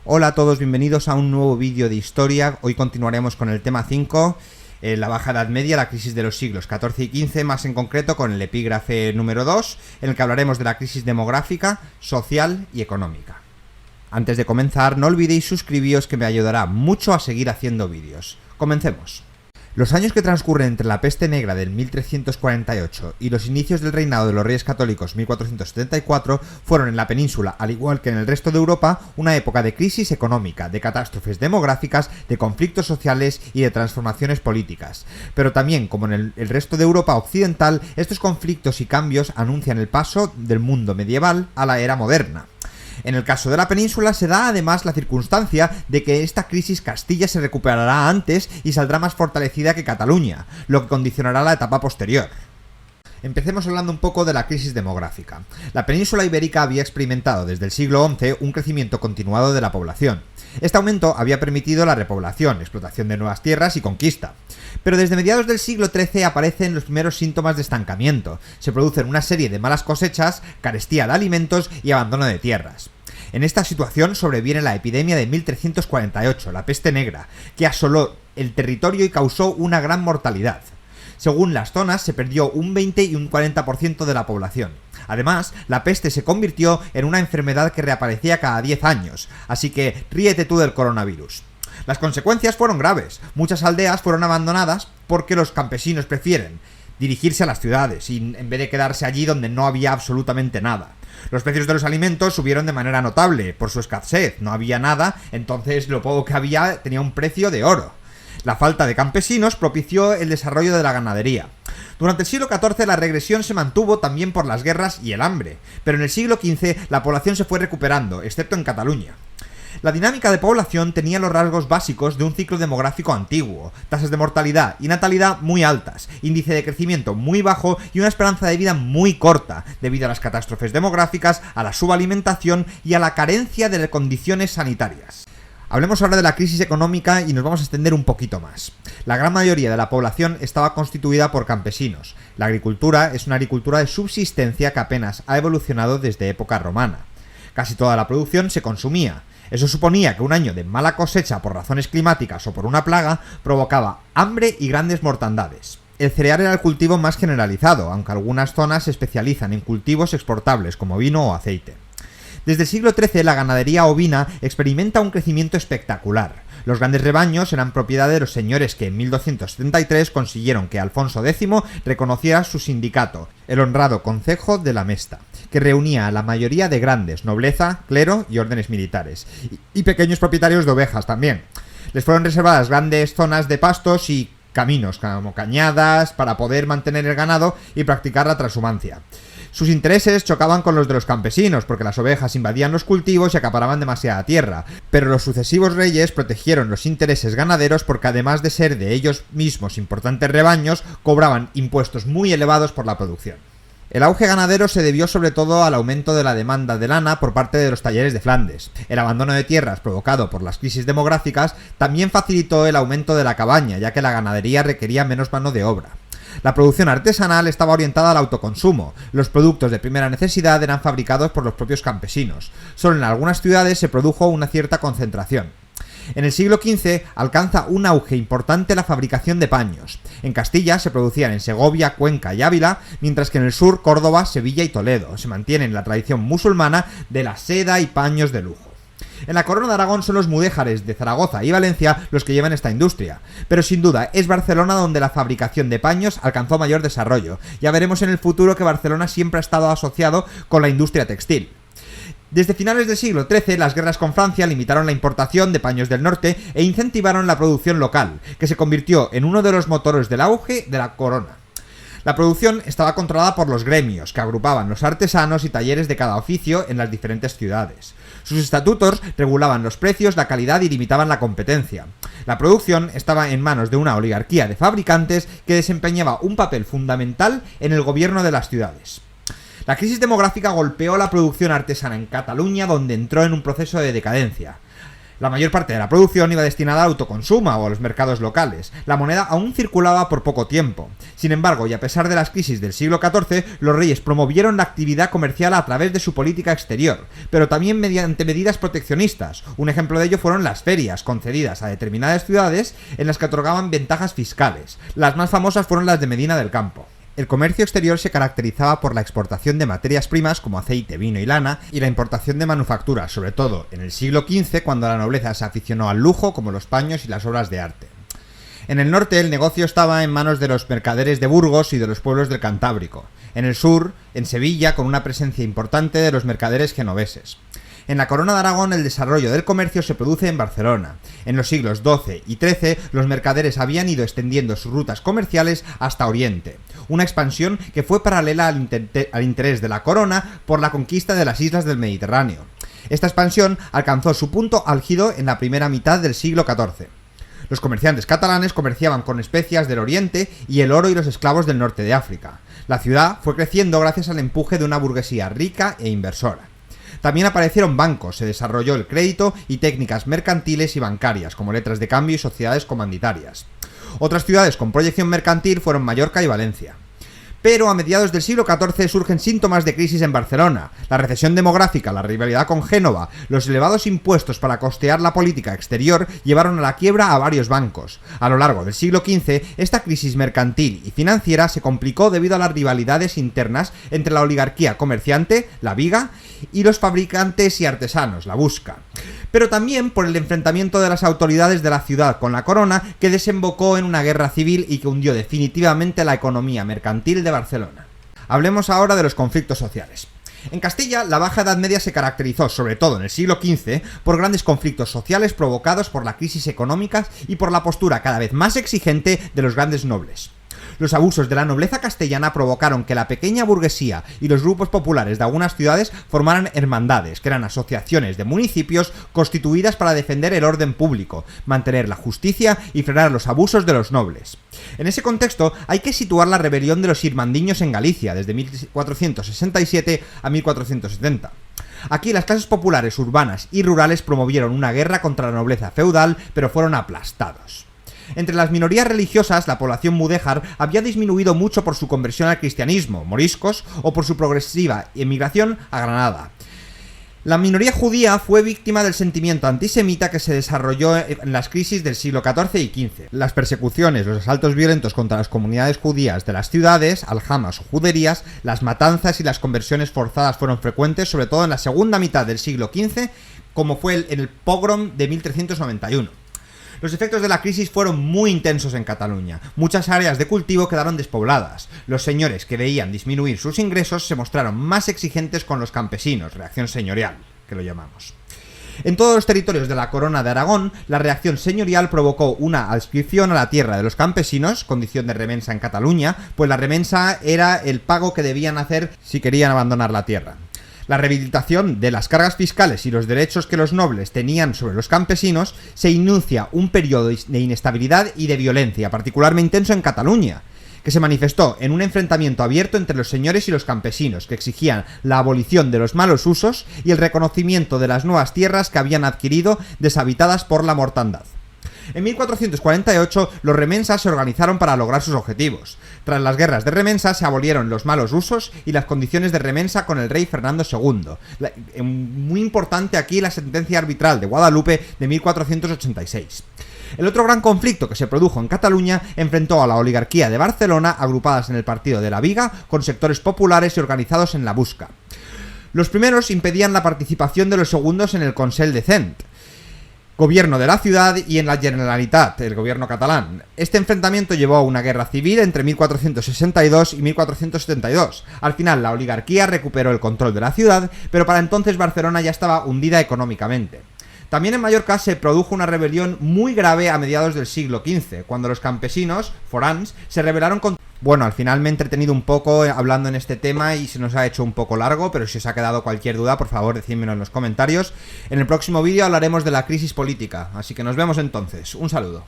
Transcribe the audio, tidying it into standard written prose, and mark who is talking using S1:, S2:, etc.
S1: Hola a todos, bienvenidos a un nuevo vídeo de historia. Hoy continuaremos con el tema 5, la Baja Edad Media, la crisis de los siglos XIV y XV, más en concreto con el epígrafe número 2, en el que hablaremos de la crisis demográfica, social y económica. Antes de comenzar, no olvidéis suscribiros, que me ayudará mucho a seguir haciendo vídeos. Comencemos. Los años que transcurren entre la peste negra del 1348 y los inicios del reinado de los Reyes Católicos 1474 fueron en la península, al igual que en el resto de Europa, una época de crisis económica, de catástrofes demográficas, de conflictos sociales y de transformaciones políticas. Pero también, como en el resto de Europa occidental, estos conflictos y cambios anuncian el paso del mundo medieval a la era moderna. En el caso de la península se da además la circunstancia de que esta crisis Castilla se recuperará antes y saldrá más fortalecida que Cataluña, lo que condicionará la etapa posterior. Empecemos hablando un poco de la crisis demográfica. La península ibérica había experimentado desde el siglo XI un crecimiento continuado de la población. Este aumento había permitido la repoblación, explotación de nuevas tierras y conquista. Pero desde mediados del siglo XIII aparecen los primeros síntomas de estancamiento. Se producen una serie de malas cosechas, carestía de alimentos y abandono de tierras. En esta situación sobreviene la epidemia de 1348, la peste negra, que asoló el territorio y causó una gran mortalidad. Según las zonas, se perdió un 20 y un 40% de la población. Además, la peste se convirtió en una enfermedad que reaparecía cada 10 años, así que ríete tú del coronavirus. Las consecuencias fueron graves. Muchas aldeas fueron abandonadas porque los campesinos prefieren dirigirse a las ciudades en vez de quedarse allí donde no había absolutamente nada. Los precios de los alimentos subieron de manera notable por su escasez. No había nada, entonces lo poco que había tenía un precio de oro. La falta de campesinos propició el desarrollo de la ganadería. Durante el siglo XIV la regresión se mantuvo también por las guerras y el hambre, pero en el siglo XV la población se fue recuperando, excepto en Cataluña. La dinámica de población tenía los rasgos básicos de un ciclo demográfico antiguo: tasas de mortalidad y natalidad muy altas, índice de crecimiento muy bajo y una esperanza de vida muy corta, debido a las catástrofes demográficas, a la subalimentación y a la carencia de condiciones sanitarias. Hablemos ahora de la crisis económica y nos vamos a extender un poquito más. La gran mayoría de la población estaba constituida por campesinos. La agricultura es una agricultura de subsistencia que apenas ha evolucionado desde época romana. Casi toda la producción se consumía. Eso suponía que un año de mala cosecha por razones climáticas o por una plaga provocaba hambre y grandes mortandades. El cereal era el cultivo más generalizado, aunque algunas zonas se especializan en cultivos exportables como vino o aceite. Desde el siglo XIII la ganadería ovina experimenta un crecimiento espectacular. Los grandes rebaños eran propiedad de los señores que en 1273 consiguieron que Alfonso X reconociera su sindicato, el honrado Concejo de la Mesta, que reunía a la mayoría de grandes, nobleza, clero y órdenes militares, y pequeños propietarios de ovejas también. Les fueron reservadas grandes zonas de pastos y caminos, como cañadas, para poder mantener el ganado y practicar la transhumancia. Sus intereses chocaban con los de los campesinos, porque las ovejas invadían los cultivos y acaparaban demasiada tierra, pero los sucesivos reyes protegieron los intereses ganaderos porque, además de ser de ellos mismos importantes rebaños, cobraban impuestos muy elevados por la producción. El auge ganadero se debió sobre todo al aumento de la demanda de lana por parte de los talleres de Flandes. El abandono de tierras provocado por las crisis demográficas también facilitó el aumento de la cabaña, ya que la ganadería requería menos mano de obra. La producción artesanal estaba orientada al autoconsumo. Los productos de primera necesidad eran fabricados por los propios campesinos. Solo en algunas ciudades se produjo una cierta concentración. En el siglo XV alcanza un auge importante la fabricación de paños. En Castilla se producían en Segovia, Cuenca y Ávila, mientras que en el sur, Córdoba, Sevilla y Toledo. Se mantiene la tradición musulmana de la seda y paños de lujo. En la Corona de Aragón son los mudéjares de Zaragoza y Valencia los que llevan esta industria, pero sin duda es Barcelona donde la fabricación de paños alcanzó mayor desarrollo. Ya veremos en el futuro que Barcelona siempre ha estado asociado con la industria textil. Desde finales del siglo XIII, las guerras con Francia limitaron la importación de paños del norte e incentivaron la producción local, que se convirtió en uno de los motores del auge de la corona. La producción estaba controlada por los gremios, que agrupaban los artesanos y talleres de cada oficio en las diferentes ciudades. Sus estatutos regulaban los precios, la calidad y limitaban la competencia. La producción estaba en manos de una oligarquía de fabricantes que desempeñaba un papel fundamental en el gobierno de las ciudades. La crisis demográfica golpeó la producción artesana en Cataluña, donde entró en un proceso de decadencia. La mayor parte de la producción iba destinada al autoconsumo o a los mercados locales. La moneda aún circulaba por poco tiempo. Sin embargo, y a pesar de las crisis del siglo XIV, los reyes promovieron la actividad comercial a través de su política exterior, pero también mediante medidas proteccionistas. Un ejemplo de ello fueron las ferias concedidas a determinadas ciudades en las que otorgaban ventajas fiscales. Las más famosas fueron las de Medina del Campo. El comercio exterior se caracterizaba por la exportación de materias primas como aceite, vino y lana, y la importación de manufacturas, sobre todo en el siglo XV, cuando la nobleza se aficionó al lujo, como los paños y las obras de arte. En el norte, el negocio estaba en manos de los mercaderes de Burgos y de los pueblos del Cantábrico. En el sur, en Sevilla, con una presencia importante de los mercaderes genoveses. En la Corona de Aragón el desarrollo del comercio se produce en Barcelona. En los siglos XII y XIII los mercaderes habían ido extendiendo sus rutas comerciales hasta Oriente, una expansión que fue paralela al interés de la corona por la conquista de las islas del Mediterráneo. Esta expansión alcanzó su punto álgido en la primera mitad del siglo XIV. Los comerciantes catalanes comerciaban con especias del Oriente y el oro y los esclavos del norte de África. La ciudad fue creciendo gracias al empuje de una burguesía rica e inversora. También aparecieron bancos, se desarrolló el crédito y técnicas mercantiles y bancarias, como letras de cambio y sociedades comanditarias. Otras ciudades con proyección mercantil fueron Mallorca y Valencia. Pero a mediados del siglo XIV surgen síntomas de crisis en Barcelona. La recesión demográfica, la rivalidad con Génova, los elevados impuestos para costear la política exterior llevaron a la quiebra a varios bancos. A lo largo del siglo XV, esta crisis mercantil y financiera se complicó debido a las rivalidades internas entre la oligarquía comerciante, la Viga, y los fabricantes y artesanos, la Busca. Pero también por el enfrentamiento de las autoridades de la ciudad con la corona, que desembocó en una guerra civil y que hundió definitivamente la economía mercantil de Barcelona. Hablemos ahora de los conflictos sociales. En Castilla, la Baja Edad Media se caracterizó, sobre todo en el siglo XV, por grandes conflictos sociales provocados por la crisis económica y por la postura cada vez más exigente de los grandes nobles. Los abusos de la nobleza castellana provocaron que la pequeña burguesía y los grupos populares de algunas ciudades formaran hermandades, que eran asociaciones de municipios constituidas para defender el orden público, mantener la justicia y frenar los abusos de los nobles. En ese contexto hay que situar la rebelión de los irmandiños en Galicia, desde 1467 a 1470. Aquí las clases populares urbanas y rurales promovieron una guerra contra la nobleza feudal, pero fueron aplastados. Entre las minorías religiosas, la población mudéjar había disminuido mucho por su conversión al cristianismo, moriscos, o por su progresiva emigración a Granada. La minoría judía fue víctima del sentimiento antisemita que se desarrolló en las crisis del siglo XIV y XV. Las persecuciones, los asaltos violentos contra las comunidades judías de las ciudades, aljamas o juderías, las matanzas y las conversiones forzadas fueron frecuentes, sobre todo en la segunda mitad del siglo XV, como fue en el pogrom de 1391. Los efectos de la crisis fueron muy intensos en Cataluña. Muchas áreas de cultivo quedaron despobladas. Los señores que veían disminuir sus ingresos se mostraron más exigentes con los campesinos, reacción señorial, que lo llamamos. En todos los territorios de la Corona de Aragón, la reacción señorial provocó una adscripción a la tierra de los campesinos, condición de remensa en Cataluña, pues la remensa era el pago que debían hacer si querían abandonar la tierra. La rehabilitación de las cargas fiscales y los derechos que los nobles tenían sobre los campesinos se inicia un periodo de inestabilidad y de violencia, particularmente intenso en Cataluña, que se manifestó en un enfrentamiento abierto entre los señores y los campesinos, que exigían la abolición de los malos usos y el reconocimiento de las nuevas tierras que habían adquirido deshabitadas por la mortandad. En 1448 los remensas se organizaron para lograr sus objetivos. Tras las guerras de remensa se abolieron los malos usos y las condiciones de remensa con el rey Fernando II. Muy importante aquí la sentencia arbitral de Guadalupe de 1486. El otro gran conflicto que se produjo en Cataluña enfrentó a la oligarquía de Barcelona, agrupadas en el partido de la Viga, con sectores populares y organizados en la Busca. Los primeros impedían la participación de los segundos en el Consell de Cent, gobierno de la ciudad, y en la Generalitat, el gobierno catalán. Este enfrentamiento llevó a una guerra civil entre 1462 y 1472. Al final la oligarquía recuperó el control de la ciudad, pero para entonces Barcelona ya estaba hundida económicamente. También en Mallorca se produjo una rebelión muy grave a mediados del siglo XV, cuando los campesinos, forans, se rebelaron contra... Bueno, al final me he entretenido un poco hablando en este tema y se nos ha hecho un poco largo, pero si os ha quedado cualquier duda, por favor, decídmelo en los comentarios. En el próximo vídeo hablaremos de la crisis política, así que nos vemos entonces. Un saludo.